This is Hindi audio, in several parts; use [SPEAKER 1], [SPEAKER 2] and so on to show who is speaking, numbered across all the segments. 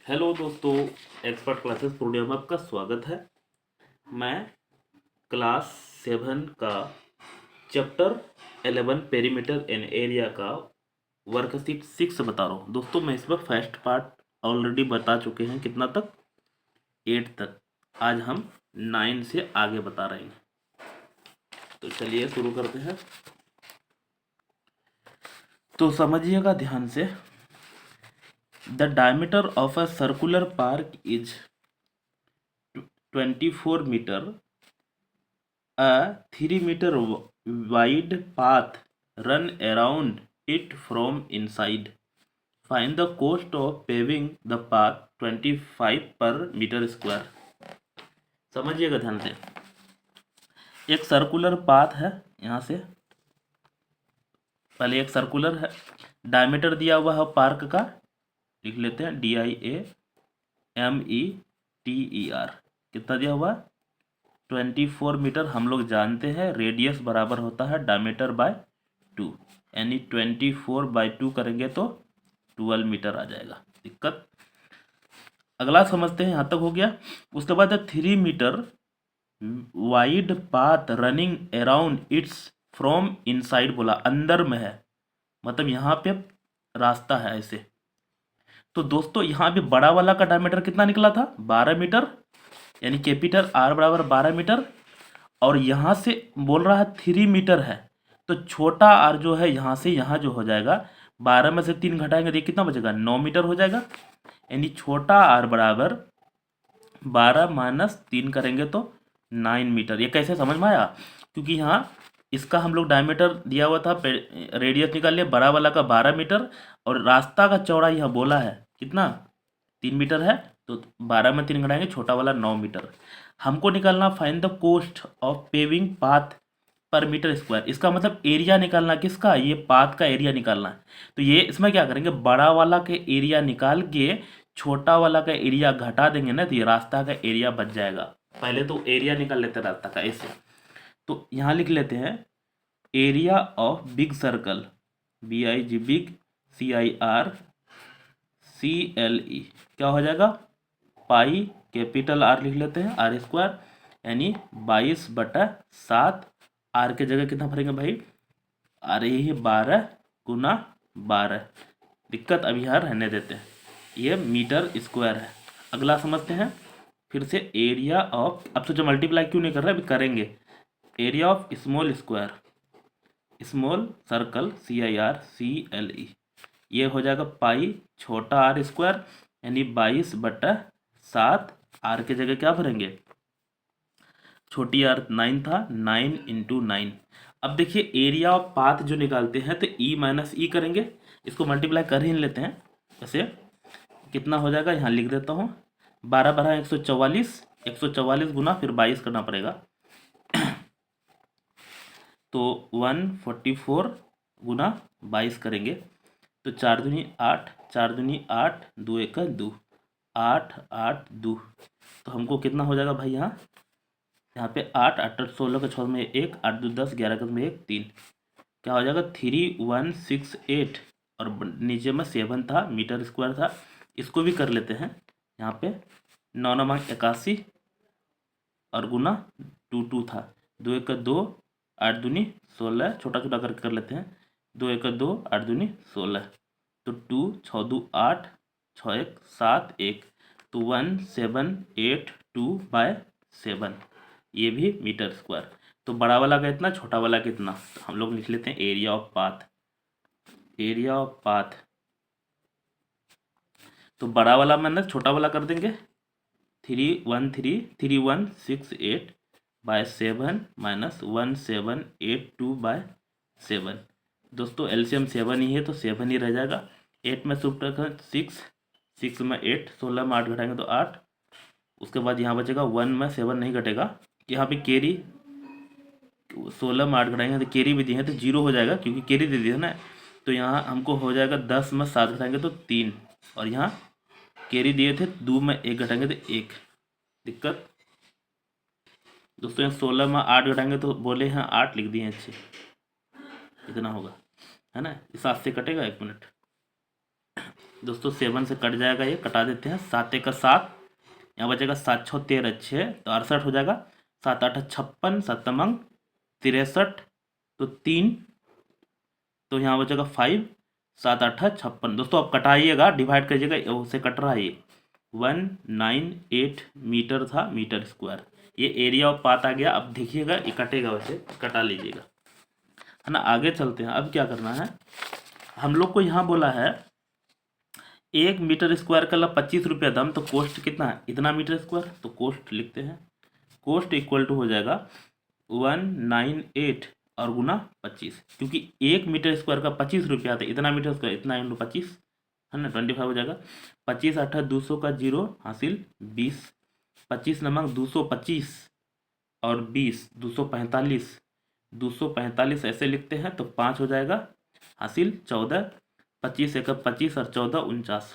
[SPEAKER 1] हेलो दोस्तों, एक्सपर्ट क्लासेस पूर्णिया में आपका स्वागत है। मैं क्लास 7 का चैप्टर 11 पेरीमीटर एंड एरिया का वर्कशीट 6 बता रहा हूँ। दोस्तों मैं इसमें फर्स्ट पार्ट ऑलरेडी बता चुके हैं, कितना तक, 8 तक। आज हम 9 से आगे बता रहे हैं। तो चलिए शुरू करते हैं। तो समझिएगा ध्यान से। The diameter of a circular park is 24 metre. A 3-meter wide path run around it from inside. Find the cost of paving the path 25 per meter square. समझिएगा ध्यान से। एक सर्कुलर पाथ है, यहाँ से पहले एक सर्कुलर है, डायमीटर दिया हुआ है पार्क का, लिख लेते हैं DIAMETER। कितना दिया हुआ है? 24 मीटर। हम लोग जानते हैं रेडियस बराबर होता है डायमीटर बाय 2, यानी 24/2 करेंगे तो 12 मीटर आ जाएगा। दिक्कत? अगला समझते हैं, यहाँ तक हो गया। उसके बाद 3 metre wide path running around its from inside, बोला अंदर में है, मतलब यहाँ पे रास्ता है ऐसे। तो दोस्तों यहाँ पे बड़ा वाला का डायमीटर कितना निकला था? 12 मीटर, यानी कैपिटल R बराबर 12 मीटर। और यहाँ से बोल रहा है 3 मीटर है, तो छोटा r जो है यहाँ से यहाँ जो हो जाएगा, 12 में से 3 घटाएंगे तो कितना बचेगा? 9 मीटर हो जाएगा। यानी छोटा r बराबर 12 माइनस 3 करेंगे तो 9 मीटर। ये कैसे समझ में आया? क्योंकि यहाँ इसका हम लोग डायमीटर दिया हुआ था, रेडियस निकाल लिया, बड़ा वाला का 12 मीटर, और रास्ता का चौड़ाई यहाँ बोला है कितना? 3 मीटर है, तो 12 में 3 घटाएंगे, छोटा वाला 9 मीटर। हमको निकालना find the cost of paving path per metre square. इसका मतलब एरिया निकालना, किसका? ये पाथ का एरिया निकालना है। तो ये इसमें क्या करेंगे, बड़ा वाला के एरिया निकाल के छोटा वाला का एरिया घटा देंगे ना, तो ये रास्ता का एरिया बच जाएगा। पहले तो एरिया निकाल लेते हैं रास्ता का ऐसे। तो यहाँ लिख लेते हैं area of big circle, BIG, big CIRCLE, क्या हो जाएगा? पाई कैपिटल R लिख लेते हैं, R², यानी 22/7। R के जगह कितना भरेंगे भाई? आ रही है 12 गुना 12। दिक्कत अभी यहाँ रहने देते हैं, ये मीटर स्क्वायर है। अगला समझते हैं फिर से। एरिया ऑफ, अब सोचो मल्टीप्लाई क्यों नहीं कर रहे, अभी करेंगे। Area of small square, small circle CIRCLE, ये हो जाएगा पाई छोटा R², यानी 22/7। R के जगह क्या भरेंगे? छोटी R 9 था, 9 × 9। अब देखिए एरिया ऑफ पाथ जो निकालते हैं तो E माइनस E करेंगे, इसको मल्टीप्लाई कर ही लेते हैं। वैसे कितना हो जाएगा, यहाँ लिख देता हूँ, 12 × 144, 144 गुना फिर 22 करना पड़ेगा, तो 144 गुना 22 करेंगे तो 4 दूनी 8, 4 दूनी 8, 2 1 2, 8 8 2। तो हमको कितना हो जाएगा भाई? यहाँ पे 8 8 8 16 के 6 में 1, 8 2 10, 11 के में 1 3, क्या हो जाएगा? 3168। और नीचे में 7 था, मीटर स्क्वायर था, इसको भी कर लेते हैं। यहाँ पे 9 9 81 और गुना 2 2 था, 2 1 2, 8 दूनी 16, छोटा छोटा करके कर लेते हैं, 2 1 2, 8 दूनी 16, तो 2 6 2 8, 6 1 7 1, तो 1782/7, ये भी मीटर स्क्वायर। तो बड़ा वाला का इतना, छोटा वाला कितना? तो हम लोग लिख लेते हैं area of path. Area of path, तो बड़ा वाला माइनस छोटा वाला कर देंगे, 3168/7 माइनस 1782/7। दोस्तों एलसीएम 7 ही है तो 7 ही रह जाएगा। 8 में शिफ्ट रखें 6, 6 में 8, 16 में 8 घटाएंगे तो 8। उसके बाद यहाँ बचेगा 1 में 7 नहीं घटेगा, यहाँ पे कैरी 16 में 8 घटाएंगे तो कैरी भी दिए हैं तो 0 हो जाएगा, क्योंकि कैरी दे दिया ना। तो यहाँ हमको हो जाएगा 10 में 7 घटाएंगे तो 3, और यहाँ कैरी दिए थे 2 में 1 घटाएंगे तो 1। दिक्कत? दोस्तों यहाँ 16 में 8 घटाएंगे तो बोले हैं 8 लिख दिए हैं, अच्छे इतना होगा, है ना? 7 से कटेगा, 1 मिनट। दोस्तों 7 से कट जाएगा, ये कटा देते हैं। 7 एक 7, यहाँ बचेगा 7 6 13 6, तो 68 हो जाएगा। 7 8 56, 7 मंग 63, तो 3, तो यहाँ बचेगा 5, 7 8 56। दोस्तों आप कटाइएगा, डिवाइड करिएगा, उससे कट रहा है ये 198 मीटर था, मीटर स्क्वायर। ये एरिया ऑफ पाथ आ गया। अब देखिएगा ये कटेगा, वैसे कटा लीजिएगा, है ना। आगे चलते हैं। अब क्या करना है, हम लोग को यहाँ बोला है 1 मीटर स्क्वायर का 25 रुपया दाम, तो कॉस्ट कितना है, इतना मीटर स्क्वायर। तो कॉस्ट लिखते हैं, कॉस्ट इक्वल टू हो जाएगा 198 और गुना 25, क्योंकि 1 मीटर स्क्वायर का 25 रुपया आता है, इतना मीटर स्क्वायर, इतना इंटू 25, है ना, 25 हो जाएगा। 25 8 200 का 0 हासिल 20, 25 नमक 225 और 20 245, 245 ऐसे लिखते हैं, तो 5 हो जाएगा हासिल 14, 25 एक 25 और 14 49।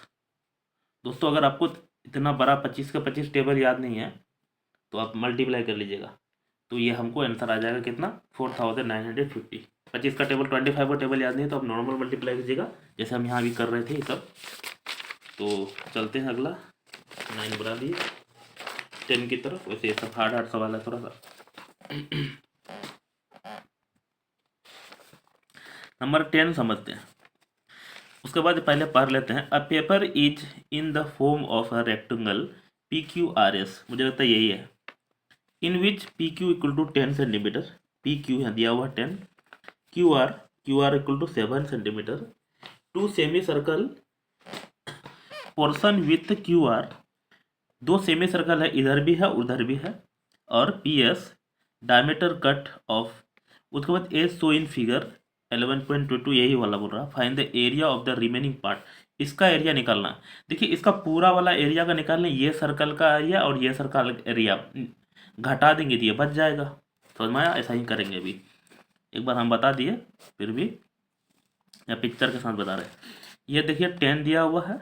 [SPEAKER 1] दोस्तों अगर आपको इतना बड़ा 25 का 25 टेबल याद नहीं है तो आप मल्टीप्लाई कर लीजिएगा, तो ये हमको आंसर आ जाएगा कितना, 4950। 25 का टेबल 25 का टेबल याद नहीं है तो आप नॉर्मल मल्टीप्लाई कीजिएगा, जैसे हम यहाँ भी कर रहे थे ये सब। तो चलते हैं अगला, 9 बना दिए 10 की तरफ। वैसे ये सब हार्ड सवाल है थोड़ा सा। नंबर 10 समझते हैं, उसके बाद पहले पढ़ लेते हैं। A paper is in the form of a rectangle PQRS, मुझे लगता है यही है, in which PQ equal to 10 centimetre, PQ यहाँ दिया हुआ 10, QR equal to 7 centimetre, two semi circle portion with QR, दो सेमी सर्कल है, इधर भी है उधर भी है, और PS डायमीटर कट ऑफ, उसके बाद ए सो इन फिगर 11.22, यही वाला बोल रहा है। Find the area of the remaining part, इसका एरिया निकालना। देखिए इसका पूरा वाला एरिया का निकालना, ये सर्कल का एरिया और ये सर्कल एरिया घटा देंगे तो ये बच जाएगा। समझ में आया, ऐसा ही करेंगे। अभी एक बार हम बता दिए, फिर भी या पिक्चर के साथ बता रहे हैं। ये देखिए 10 दिया हुआ है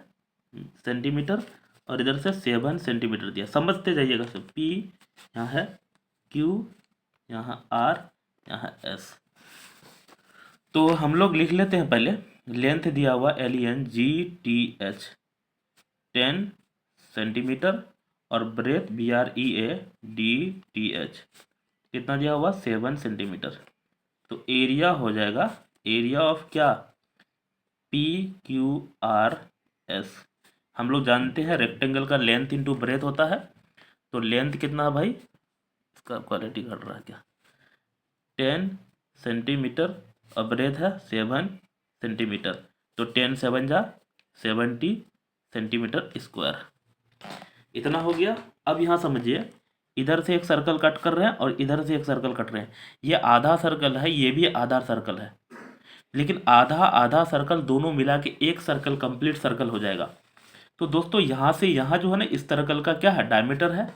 [SPEAKER 1] सेंटीमीटर और इधर से 7 सेंटीमीटर दिया, समझते जाइएगा सब। P यहाँ है, Q यहाँ, R यहाँ S। तो हम लोग लिख लेते हैं पहले, लेंथ दिया हुआ LENGTH 10 सेंटीमीटर और ब्रेथ BREADTH कितना दिया हुआ 7 सेंटीमीटर। तो एरिया हो जाएगा, एरिया ऑफ क्या, PQRS। हम लोग जानते हैं रेक्टेंगल का लेंथ इंटू ब्रेथ होता है, तो लेंथ कितना है भाई, इसका क्वालिटी घट रहा है क्या, 10 सेंटीमीटर और ब्रेथ है 7 सेंटीमीटर, तो 10 7 जा 70 सेंटीमीटर स्क्वायर, इतना हो गया। अब यहाँ समझिए, इधर से एक सर्कल कट कर रहे हैं और इधर से एक सर्कल कट रहे हैं, ये आधा सर्कल है, ये भी आधा सर्कल है, लेकिन आधा आधा सर्कल दोनों मिला के एक सर्कल कंप्लीट सर्कल हो जाएगा। तो दोस्तों यहाँ से यहाँ जो है ना, इस सर्कल का क्या है, डायमीटर है,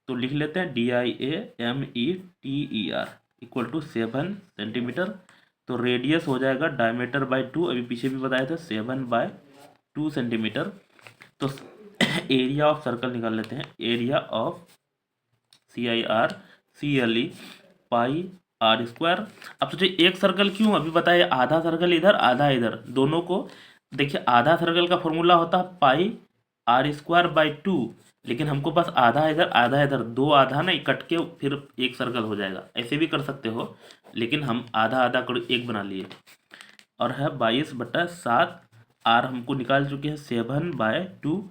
[SPEAKER 1] तो लिख लेते हैं DIAMETER इक्वल टू 7 सेंटीमीटर। तो रेडियस हो जाएगा डायमीटर बाय 2, अभी पीछे भी बताए थे 7/2 सेंटीमीटर। तो एरिया ऑफ सर्कल निकाल लेते हैं, area of CIRCLE pi R square. अब सोचिए एक सर्कल क्यों, अभी बताइए, आधा सर्कल इधर आधा इधर, दोनों को देखिए, आधा सर्कल का फॉर्मूला होता है पाई R स्क्वायर बाई 2, लेकिन हमको पास आधा इधर, दो आधा ना कट के फिर एक सर्कल हो जाएगा, ऐसे भी कर सकते हो, लेकिन हम आधा आधा कर एक बना लिए, और है 22/7। R हमको निकाल चुके हैं 7/2,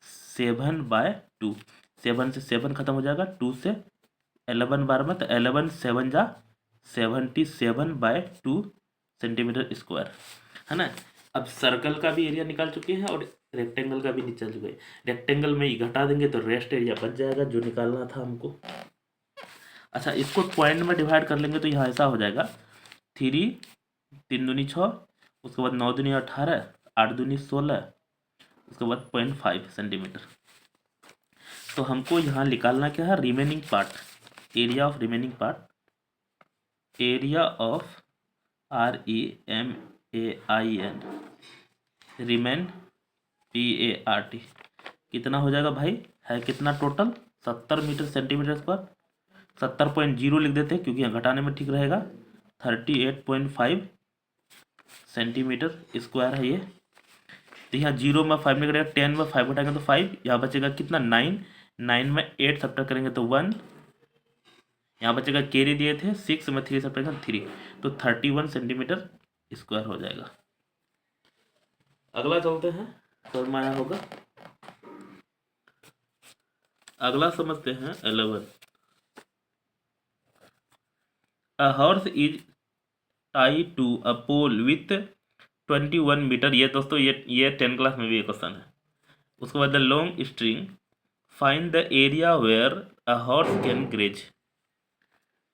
[SPEAKER 1] 7/2, 7 से 7 खत्म हो जाएगा, 2 से 11 बार में, तो 11 7 जा 77/2 सेंटीमीटर स्क्वायर, है ना। अब सर्कल का भी एरिया निकाल चुके हैं और रेक्टेंगल का भी निकाल चुके हैं। रेक्टेंगल में ही घटा देंगे तो रेस्ट एरिया बच जाएगा जो निकालना था हमको। अच्छा, इसको पॉइंट में डिवाइड कर लेंगे तो यहाँ ऐसा हो जाएगा, 3 3 दूनी 6, उसके बाद 9 दूनी 18, 8 दूनी 16, उसके बाद 0.5 सेंटीमीटर। तो हमको यहाँ निकालना क्या है, remaining part, area of remaining part, area of REMAIN remain PART कितना हो जाएगा भाई, है कितना टोटल 70 मीटर सेंटीमीटर स्क्वायर, 70.0 लिख देते हैं क्योंकि यहाँ घटाने में ठीक रहेगा, 38.5 सेंटीमीटर स्क्वायर है ये। तो यहाँ 0 में 5 निकलेगा, 10 में 5 घटाएंगे तो 5, यहाँ बचेगा कितना 9, 9 में 8 सब्ट्रैक्ट करेंगे तो 1, यहाँ बचेगा कैरी दिए थे 6 में 3 सब्ट्रैक्ट 3, तो 31 सेंटीमीटर स्क्वायर हो जाएगा। अगला चलते हैं, समझ में आया होगा। अगला समझते हैं 11। A horse is tie to a pole with 21 metre, ये दोस्तों ये 10 क्लास में भी एक क्वेश्चन है। उसके बाद the long string find the area where a horse can graze.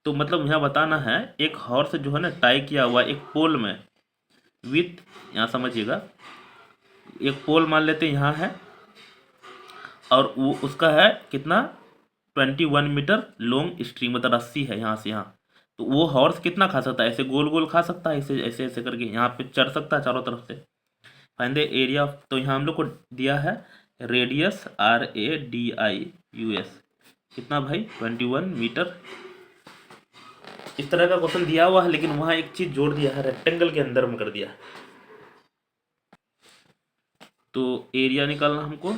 [SPEAKER 1] तो मतलब यहाँ बताना है एक हॉर्स जो है ना टाई किया हुआ एक पोल में विथ, यहाँ समझिएगा एक पोल मान लेते हैं यहाँ है, और वो उसका है कितना 21 मीटर लॉन्ग स्ट्रिंग, मतलब रस्सी है यहाँ से यहाँ। तो वो हॉर्स कितना खा सकता है, ऐसे गोल गोल खा सकता है, ऐसे ऐसे ऐसे करके यहाँ पे चढ़ सकता है चारों तरफ से। फाइंड द एरिया ऑफ, तो यहाँ हम लोग को दिया है रेडियस RADIUS कितना भाई 21 मीटर। इस तरह का क्वेश्चन दिया हुआ है, लेकिन वहाँ एक चीज जोड़ दिया है, रेक्टेंगल के अंदर में कर दिया है। तो एरिया निकालना हमको,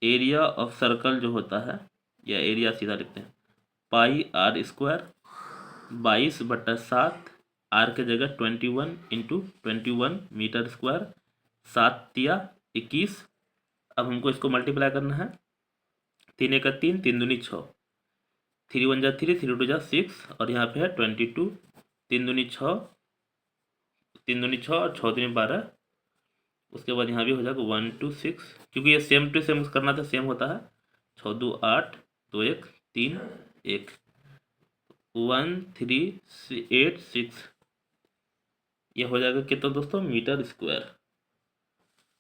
[SPEAKER 1] एरिया ऑफ सर्कल जो होता है, या एरिया सीधा लिखते हैं πr² 22/7, आर के जगह 21 × 21 मीटर स्क्वायर, 7 तिया 21। अब हमको इसको मल्टीप्लाई करना है, 3 × 3, 3 दूनी 6, 3 × 1 = 3, 3 × 2 = 6, और यहाँ पे है 22, 3 दूनी 6, 3 दूनी 6 और 6 दूनी 12। उसके बाद यहाँ भी हो जाएगा 1 2 6, क्योंकि ये सेम टू सेम करना था, सेम होता है। 6 2 8, 2 1 3 1, 1 3 8 6, ये हो जाएगा कितना दोस्तों मीटर स्क्वायर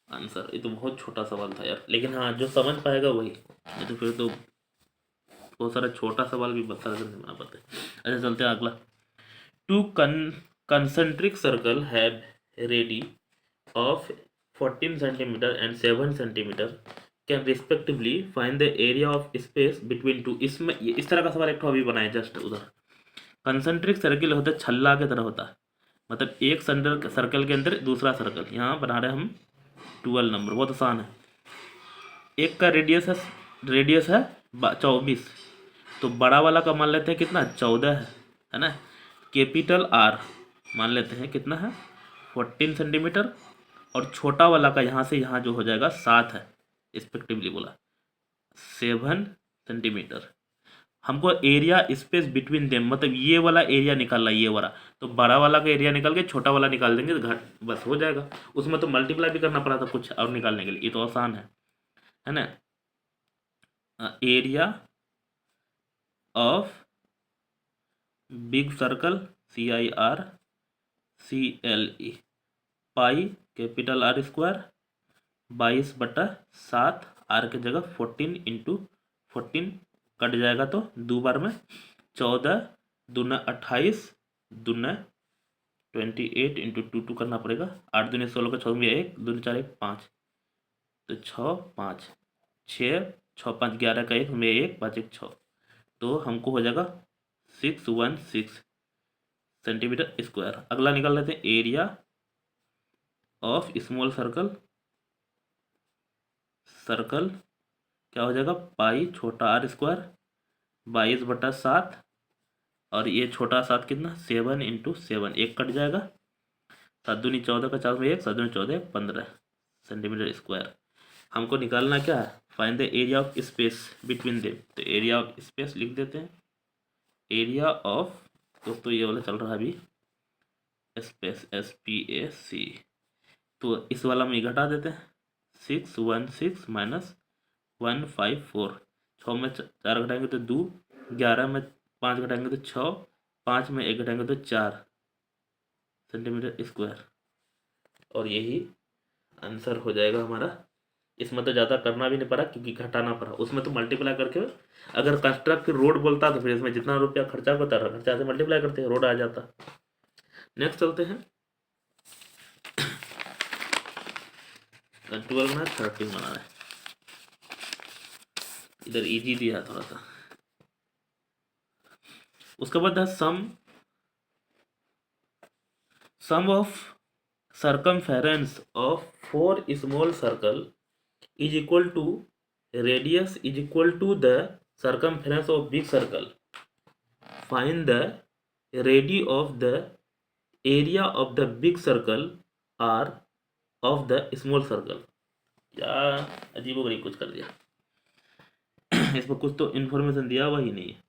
[SPEAKER 1] आंसर। ये तो बहुत छोटा सवाल था यार, लेकिन हाँ जो समझ पाएगा वही, नहीं तो फिर तो बहुत सारा छोटा सवाल भी बता बना पाते हैं। अच्छा चलते हैं अगला। Two concentric circle have ready of 14 centimetre and 7 centimetre can respectively find the area of space between two. इसमें इस तरह का सवाल एक अभी बनाया जस्ट उधर। कंसेंट्रिक सर्किल होता है छल्ला की तरह होता है, मतलब एक सर्कल के अंदर दूसरा सर्कल। यहाँ बना रहे हम 12 नंबर, बहुत आसान है। एक का रेडियस है 24, तो बड़ा वाला का मान लेते हैं कितना 14 है ना। कैपिटल R मान लेते हैं कितना है 14 सेंटीमीटर, और छोटा वाला का यहाँ से यहाँ जो हो जाएगा 7 है, रिस्पेक्टिवली बोला 7 सेंटीमीटर। हमको एरिया स्पेस बिटवीन देम, मतलब ये वाला एरिया निकालना, ये वाला, तो बड़ा वाला का एरिया निकाल के छोटा वाला निकाल देंगे तो घट बस हो जाएगा। उसमें तो मल्टीप्लाई भी करना पड़ा था कुछ और निकालने के लिए, ये तो आसान है ना। Area of big circle CIRCLE pi capital R² 22/7, R की जगह 14 × 14 कट जाएगा तो दो बार में 14 दूना 28 दूना 28 × 2 2 करना पड़ेगा। 8 दूनी 16 का 6 में 1 दूनी 4 1 5, तो 6 5 6 6 5 11 का 1 में 1 5 1 6, तो हमको हो जाएगा 616 सेंटीमीटर स्क्वायर। अगला निकाल लेते हैं एरिया ऑफ स्मॉल सर्कल क्या हो जाएगा पाई छोटा R² 22/7, और ये छोटा 7 कितना 7 × 7, 1 कट जाएगा। 7 दूनी 14 का 4 में 1, 7 दूनी 14 15 सेंटीमीटर स्क्वायर। हमको निकालना क्या है, find the area of space between them. तो एरिया ऑफ स्पेस लिख देते हैं, एरिया ऑफ दोस्तों ये वाला चल रहा है अभी स्पेस SPAC, तो इस वाला में घटा देते हैं 616 - 154, 6 में 4 घटाएंगे तो 2, 11 में 5 घटाएंगे तो 6, 5 में 1 घटाएंगे तो 4 सेंटीमीटर स्क्वायर, और यही आंसर हो जाएगा हमारा। इसमें तो ज़्यादा करना भी नहीं पड़ा क्योंकि घटाना पड़ा, उसमें तो मल्टीप्लाई करके अगर कंस्ट्रक्ट रोड बोलता तो फिर इसमें जितना रुपया खर्चा होता है खर्चा से मल्टीप्लाई करते हैं रोड आ जाता। नेक्स्ट चलते हैं 12 बना 13 बना रहे, इधर इजी दिया है थोड़ा सा। उसके बाद है सम of circumference of 4 small circle is equal to radius is equal to the circumference of big circle. Find the radii of the area of the big circle or of the small circle. क्या अजीबोगरीब कुछ कर दिया इसमें कुछ तो इन्फॉर्मेशन दिया हुआ ही नहीं है।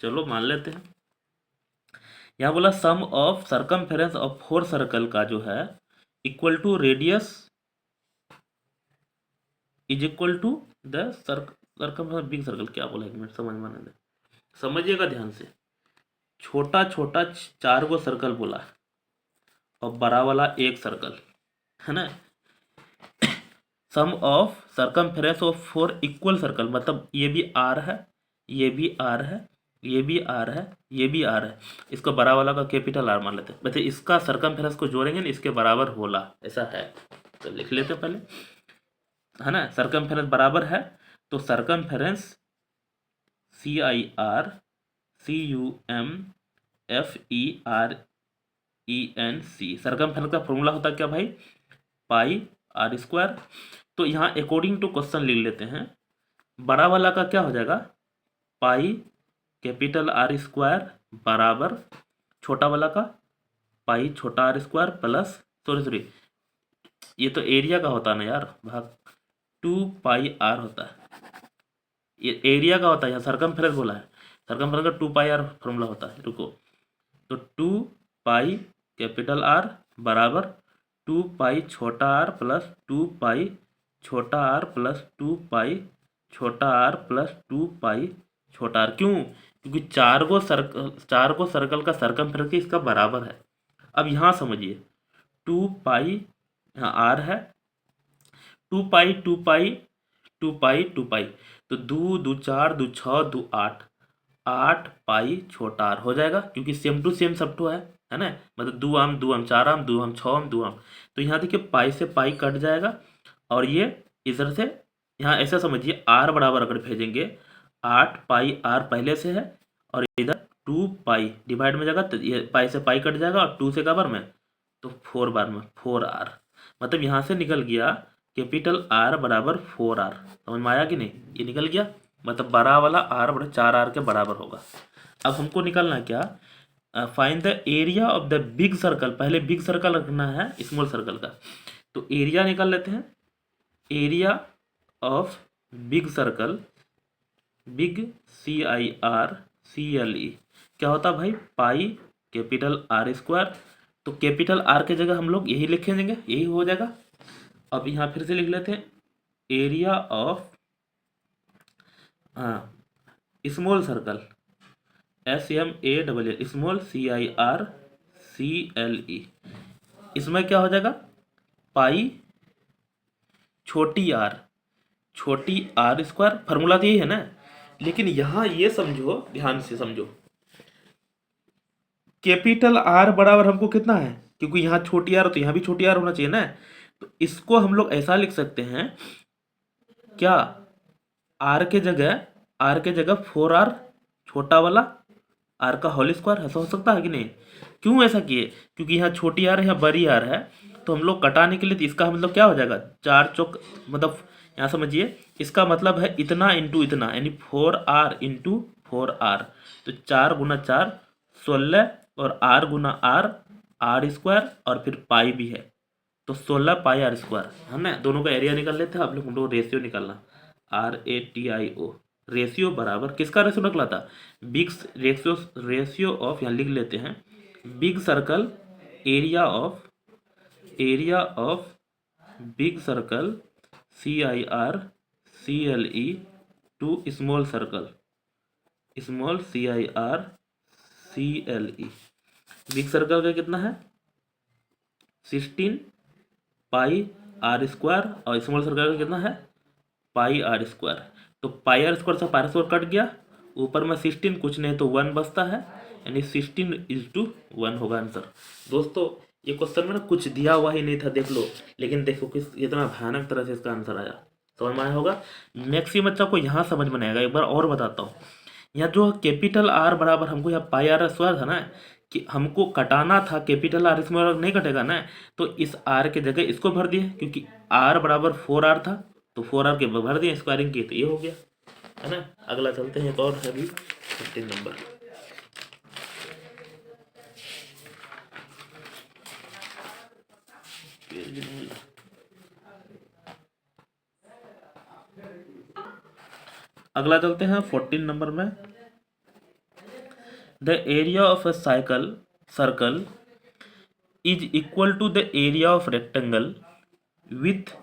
[SPEAKER 1] चलो मान लेते हैं। यहाँ बोला sum of circumference of 4 circle का जो है equal to radius is equal to the circumference big circle. क्या बोला, एक मिनट समझ में आने दे, समझिएगा ध्यान से। छोटा छोटा 4 गो सर्कल बोला और बड़ा वाला एक सर्कल है ना। Sum of circumference of 4 equal circle, मतलब ये भी आर है, ये भी आर है, ये भी आर है, ये भी आर है। इसको बड़ा वाला का कैपिटल आर मान लेते हैं। वैसे इसका सर्कमफेरेंस को जोड़ेंगे ना, इसके बराबर होला, ऐसा है तो लिख लेते हैं पहले, है ना। सर्कमफेरेंस बराबर है तो सर्कमफेरेंस CIRCUMFERENC, सर्कमफेरेंस का फॉर्मूला होता है क्या भाई, पाई आर स्क्वायर। तो यहाँ अकॉर्डिंग टू क्वेश्चन लिख लेते हैं। बड़ा वाला का क्या हो जाएगा, पाई कैपिटल आर स्क्वायर बराबर छोटा वाला का पाई छोटा आर स्क्वायर प्लस सॉरी ये तो एरिया का होता है ना यार, भाग 2 पाई आर होता है, ये एरिया का होता है। यहाँ सर्कमफेरेंस बोला है, सर्कमफेरेंस का 2 पाई आर फॉर्मूला होता है। रुको, तो 2 पाई कैपिटल आर बराबर 2 पाई छोटा आर प्लस 2 पाई छोटा आर प्लस 2 पाई छोटा आर प्लस 2 पाई छोटा आर। क्यों, क्योंकि 4 गो सर्कल का सर्कमफेरेंस इसका बराबर है। अब यहाँ समझिए 2 पाई, यहाँ आर है, 2 पाई 2 पाई 2 पाई 2 पाई, तो 2 2 4 2 6 2 8 8 पाई छोटा आर हो जाएगा, क्योंकि सेम टू सेम सब टू है ना। मतलब 2 आम 2 आम 4 आम 2 आम 6 आम 2 आम, तो यहाँ देखिए पाई से पाई कट जाएगा और ये इधर से यहाँ ऐसा समझिए आर बराबर अगर भेजेंगे 8 पाई आर पहले से है और इधर 2 पाई डिवाइड में जाएगा तो ये पाई से पाई कट जाएगा और 2 से का बार में तो 4 बार में 4 आर, मतलब यहाँ से निकल गया कैपिटल आर बराबर 4 आर। समझ में आया कि नहीं, ये निकल गया, मतलब बड़ा वाला आर बड़ा 4 आर के बराबर होगा। अब हमको निकलना क्या, find the area of the big circle. पहले बिग सर्कल रखना है स्मॉल सर्कल का, तो एरिया निकाल लेते हैं। Area of big circle, big CIRCLE क्या होता है भाई, पाई कैपिटल आर स्क्वायर। तो कैपिटल आर के जगह हम लोग यही लिख देंगे, यही हो जाएगा। अब यहाँ फिर से लिख लेते हैं area of small circle SMALL small CIRCLE, इसमें क्या हो जाएगा, पाई छोटी आर स्क्वायर, फार्मूला तो यही है ना। लेकिन यहाँ ये समझो, ध्यान से समझो, कैपिटल आर बराबर हमको कितना है, क्योंकि यहाँ छोटी आर तो यहाँ भी छोटी आर होना चाहिए ना। तो इसको हम लोग ऐसा लिख सकते हैं क्या, आर के जगह 4 आर छोटा वाला आर का होल स्क्वायर, ऐसा हो सकता है कि नहीं। क्यों ऐसा किए, क्योंकि यहाँ छोटी आर है यहाँ बड़ी आर है, तो हम लोग कटाने के लिए, तो इसका मतलब क्या हो जाएगा 4 चौक, मतलब यहाँ समझिए इसका मतलब है इतना इंटू इतना, यानी 4 आर इंटू 4 आर, तो 4 गुना 4 16 और आर गुना आर स्क्वायर और फिर पाई भी है, तो 16 पाई आर स्क्वायर है ना। दोनों का एरिया निकाल लेते हैं। आप लोग हम लोग रेशियो निकालना, RATIO, रेशियो बराबर किसका रेशियो निकला था, बिग रेशियो ऑफ, यहाँ लिख लेते हैं big circle area of big circle CIRCLE to small circle CIRCLE। Big circle का कितना है 16 पाई आर स्क्वायर और स्मॉल सर्कल का कितना है पाई आर स्क्वायर। तो पाई आर स्क्वायर से पाई आर स्क्वायर कट गया, ऊपर में 16 कुछ नहीं तो 1 बचता है, यानी 16:1 होगा आंसर। दोस्तों ये क्वेश्चन में ना कुछ दिया हुआ ही नहीं था, देख लो, लेकिन देखो किस इतना भयानक तरह से इसका आंसर आया, समझ में आया होगा। मैक्सिमम बच्चा को यहाँ समझ में आएगा। एक बार और बताता हूँ, यहाँ जो कैपिटल आर बराबर हमको यहाँ पाई आर स्क्वायर था ना, कि हमको कटाना था कैपिटल आर, स्मॉल आर नहीं कटेगा ना, तो इस आर के जगह इसको भर दिए, क्योंकि आर बराबर 4r था, तो 4r के भर दिए स्क्वायरिंग की, तो ये हो गया, है ना। अगला चलते हैं, एक और है भी 15 नंबर। अगला चलते हैं 14 नंबर में। The area of a circle is equal to the area of rectangle with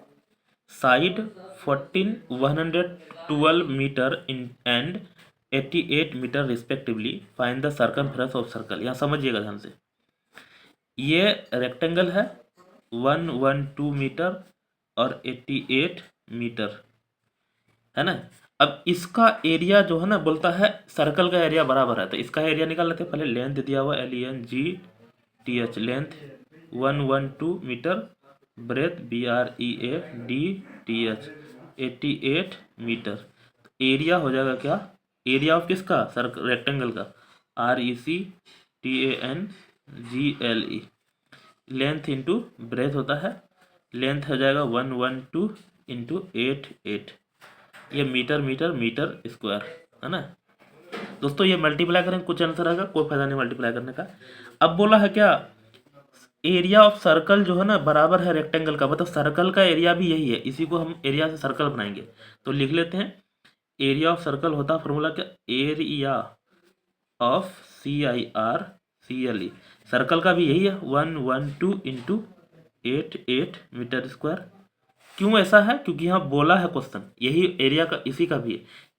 [SPEAKER 1] side 112 meter in and 88 meter respectively. Find the circumference of circle. यहाँ समझिएगा ध्यान से, ये रेक्टेंगल है 112 मीटर और 88 मीटर, है ना। अब इसका एरिया जो है ना, बोलता है सर्कल का एरिया बराबर है, तो इसका एरिया निकाल लेते हैं। पहले लेंथ दिया हुआ LENGTH, length 112 metre, breath BREADTH 88 metre. Area हो जाएगा क्या, एरिया ऑफ किसका, सर्कल रेक्टेंगल का, RECTANGLE, लेंथ इंटू ब्रेथ होता है, लेंथ हो जाएगा 112 इंटू 88, ये मीटर मीटर मीटर स्क्वायर, है ना। दोस्तों ये मल्टीप्लाई करेंगे कुछ आंसर आएगा, कोई फायदा नहीं मल्टीप्लाई करने का। अब बोला है क्या, एरिया ऑफ सर्कल जो है ना बराबर है रेक्टेंगल का, मतलब सर्कल का एरिया भी यही है, इसी को हम एरिया से सर्कल बनाएंगे। तो लिख लेते हैं, एरिया ऑफ सर्कल होता है फॉर्मूला क्या, एरिया ऑफ CIRCLE, सर्कल का भी यही है 112 इंटू 88 मीटर स्क्वायर। क्यों ऐसा है, क्योंकि यहाँ बोला है क्वेश्चन, यही एरिया का, इसी का भी है।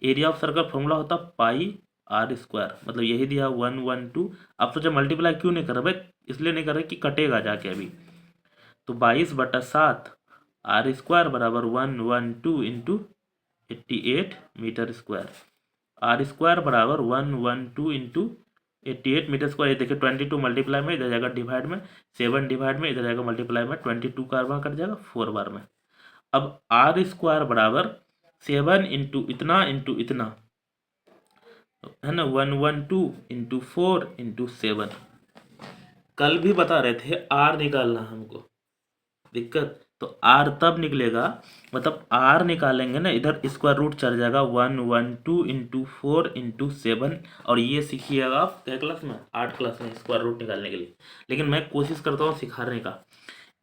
[SPEAKER 1] एरिया ऑफ सर्कल फॉर्मूला होता पाई आर स्क्वायर, मतलब यही दिया 112। आप सोचे मल्टीप्लाई क्यों नहीं कर रहे भाई, इसलिए नहीं कर रहे कि कटेगा जाके अभी। तो 22/7 आर स्क्वायर बराबर 112 इंटू 88 मीटर स्क्वायर। आर स्क्वायर बराबर 112 इंटू 88 मीटर स्क्वायर। ये देखिए 22 मल्टीप्लाई में इधर जाएगा डिवाइड में, 7 डिवाइड में इधर जाएगा मल्टीप्लाई में, 22 का बार कट जाएगा 4 बार में। अब आर स्क्वायर बराबर 7 इंटू इतना है ना, 112 इंटू 4 इंटू 7। कल भी बता रहे थे आर निकालना हमको, दिक्कत तो आर तब निकलेगा, मतलब आर निकालेंगे ना, इधर स्क्वायर रूट चल जाएगा 112 इंटू 4 इंटू 7। और ये सीखिएगा आप क्या क्लास में, 8 क्लास में, स्क्वायर रूट निकालने के लिए। लेकिन मैं कोशिश करता हूँ सिखाने का।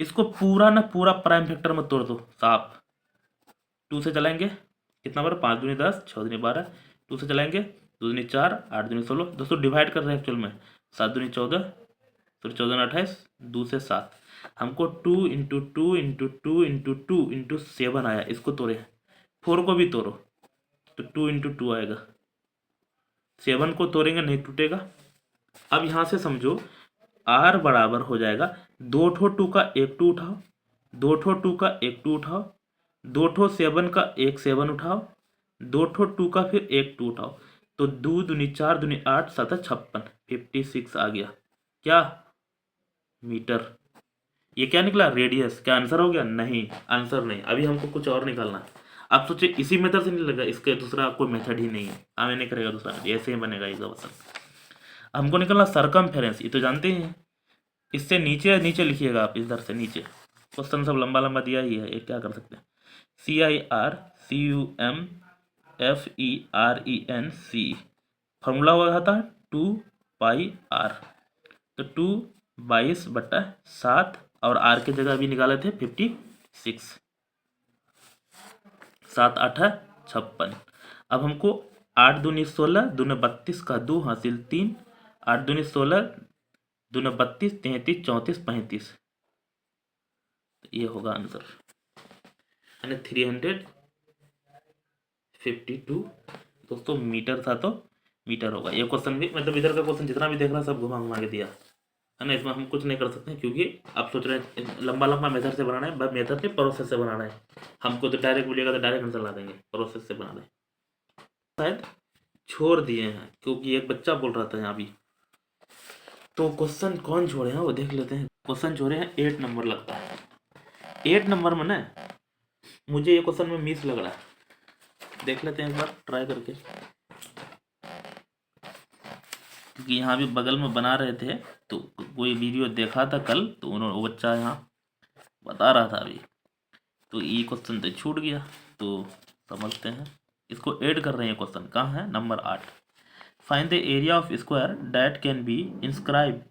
[SPEAKER 1] इसको पूरा ना पूरा प्राइम फैक्टर में तोड़ दो साफ। 2 से चलाएंगे, कितना बार, 5 दूनी 10, 6 दूनी 12, 2 से चलाएंगे, 2 दूनी 4, 8 दूनी 16। दोस्तों डिवाइड कर रहे हैं एक्चुअल में, 7 दूनी 14, फिर 14 दूनी 28, 2 से 7। हमको 2 इंटू 2 इंटू 2 इंटू 2 इंटू 7 आया, इसको तोड़े, 4 को भी तोड़ो तो 2 इंटू 2 आएगा, 7 को तोड़ेंगे नहीं टूटेगा। अब यहाँ से समझो आर बराबर हो जाएगा 2 ठो 2 का एक 2 उठाओ, 2 ठो 2 का एक 2 उठाओ, 2 ठो 7 का एक 7 उठाओ, 2 ठो 2 का फिर एक 2 उठाओ, तो 2 दूनी 4 दूनी 8 7 56, 56 आ गया क्या, मीटर। ये क्या निकला, रेडियस। क्या आंसर हो गया, नहीं आंसर नहीं, अभी हमको कुछ और निकालना है। आप सोचिए इसी मेथड से नहीं लगा, इसके दूसरा कोई मेथड ही नहीं है, हमें नहीं करेगा दूसरा, ऐसे ही बनेगा इसका क्वेश्चन। हमको निकलना सरकमफेरेंस, ये तो जानते ही हैं। इससे नीचे नीचे लिखिएगा आप, इधर से नीचे क्वेश्चन सब लंबा लंबा दिया ही है, ये क्या कर सकते हैं। CIRCUMFERENC फॉर्मूला हुआ था 2πr, तो 2 22/7 और आर की जगह अभी निकाले थे 56, 7 8 56। अब हमको 8 दूनी 16, 2 32 का 2 हासिल 3, 8 दूनी 16, 2 32, 33, 34, 35, ये होगा आंसर, यानी 352। दोस्तों मीटर था तो मीटर होगा। ये क्वेश्चन भी, मतलब इधर का क्वेश्चन जितना भी देख रहा सब घुमा घुमा के दिया है ना, इसमें हम कुछ नहीं कर सकते क्योंकि आप सोच रहे हैं लंबा लंबा मेथड से बनाना है, मेथड से प्रोसेस से बनाना है। हमको तो डायरेक्ट बोलिएगा तो डायरेक्ट आंसर ला देंगे, प्रोसेस से बनाना है। शायद छोड़ दिए हैं क्योंकि एक बच्चा बोल रहा था यहाँ भी, तो क्वेश्चन कौन छोड़े हैं वो देख लेते हैं। क्वेश्चन छोड़े हैं 8 नंबर लगता है। 8 नंबर में ना मुझे ये क्वेश्चन में मिस लग रहा है, देख लेते हैं एक बार ट्राई करके। क्योंकि यहाँ भी बगल में बना रहे थे, तो कोई वीडियो देखा था कल, तो उन्होंने वो बच्चा यहाँ बता रहा था अभी, तो ये क्वेश्चन तो छूट गया। तो समझते हैं, इसको ऐड कर रहे हैं। क्वेश्चन कहाँ है? Number 8। Find the area of square that can be inscribe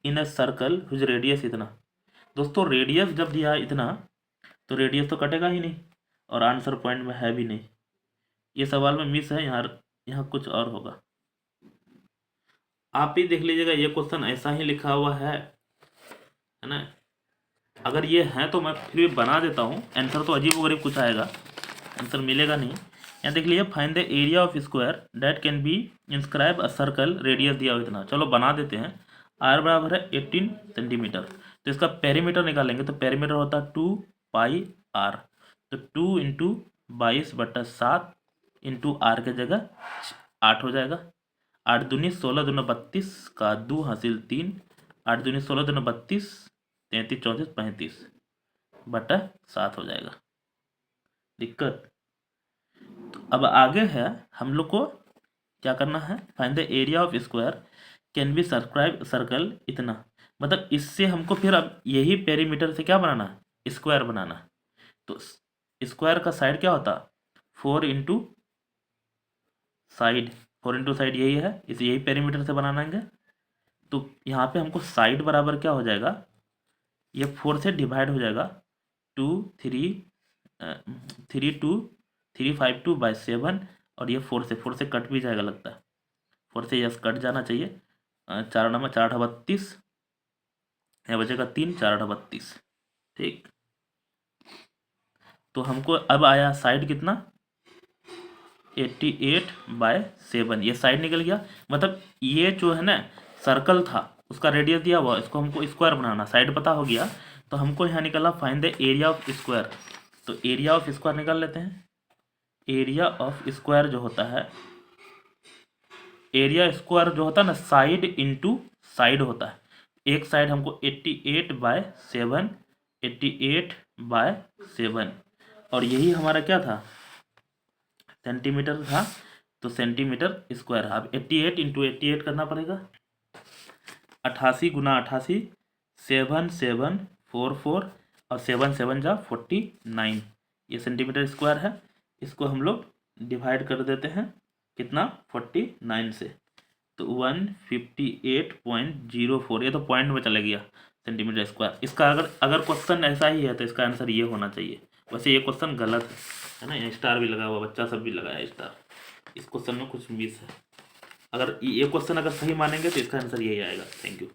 [SPEAKER 1] in a circle whose radius इतना। दोस्तों रेडियस जब दिया इतना, तो रेडियस तो कटेगा ही नहीं, और आंसर पॉइंट में है भी नहीं। ये सवाल में मिस है, यहाँ कुछ और होगा। आप ही देख लीजिएगा, ये क्वेश्चन ऐसा ही लिखा हुआ है ना। अगर ये है तो मैं फिर भी बना देता हूँ, आंसर तो अजीब वगरीब कुछ आएगा, आंसर मिलेगा नहीं। यहाँ देख लीजिए, find the area of square that can be inscribe a circle, radius दिया हुआ इतना। चलो बना देते हैं। आर बराबर है 18 सेंटीमीटर, तो इसका पेरीमीटर निकालेंगे, तो पेरीमीटर होता है 2 पाई आर, तो 2 इंटू 22/7 इंटू आर के जगह 8 हो जाएगा। 8 दूनी 16 दूना 32 का 2 हासिल 3, 8 दूनी 16 दूना 32, 33 34 35/7 हो जाएगा। दिक्कत? तो अब आगे है, हम लोग को क्या करना है? Find the area of square can be circumscribe circle इतना। मतलब इससे हमको फिर अब यही पेरीमीटर से क्या बनाना है? स्क्वायर बनाना है। तो स्क्वायर का साइड क्या होता? 4 इंटू साइड, 4 इंटू साइड यही है, इसे यही पेरीमीटर से बनाएंगे। तो यहाँ पे हमको साइड बराबर क्या हो जाएगा? ये 4 से डिवाइड हो जाएगा, 2 3 3 2 352/7, और ये 4 से कट भी जाएगा लगता है, 4 से यस कट जाना चाहिए। 4 नंबर 4 32, यहाँ बचेगा 3 4 32। ठीक, तो हमको अब आया साइड कितना? 88/7, ये साइड निकल गया। मतलब ये जो है ना सर्कल था, उसका रेडियस दिया हुआ, इसको हमको स्क्वायर बनाना, साइड पता हो गया। तो हमको यहाँ निकला find the area of square. तो एरिया ऑफ स्क्वायर निकाल लेते हैं। एरिया ऑफ स्क्वायर जो होता है, एरिया स्क्वायर जो होता है ना, साइड इंटू साइड होता है। एक साइड हमको 88/7, 88/7, और यही हमारा क्या था? सेंटीमीटर था, तो सेंटीमीटर स्क्वायर। अब 88 इंटू 88 करना पड़ेगा, 88 गुना 88, 7744, और 7 7 जा 49, ये सेंटीमीटर स्क्वायर है। इसको हम लोग डिवाइड कर देते हैं, कितना? 49 से, तो 158.04, ये तो पॉइंट में चला गया सेंटीमीटर स्क्वायर। इसका अगर क्वेश्चन ऐसा ही है तो इसका आंसर ये होना चाहिए। वैसे ये क्वेश्चन गलत है ना, यहाँ स्टार भी लगा हुआ, बच्चा सब भी लगाया स्टार, इस क्वेश्चन में कुछ मिस है। अगर ये क्वेश्चन अगर सही मानेंगे तो इसका आंसर यही आएगा। Thank you.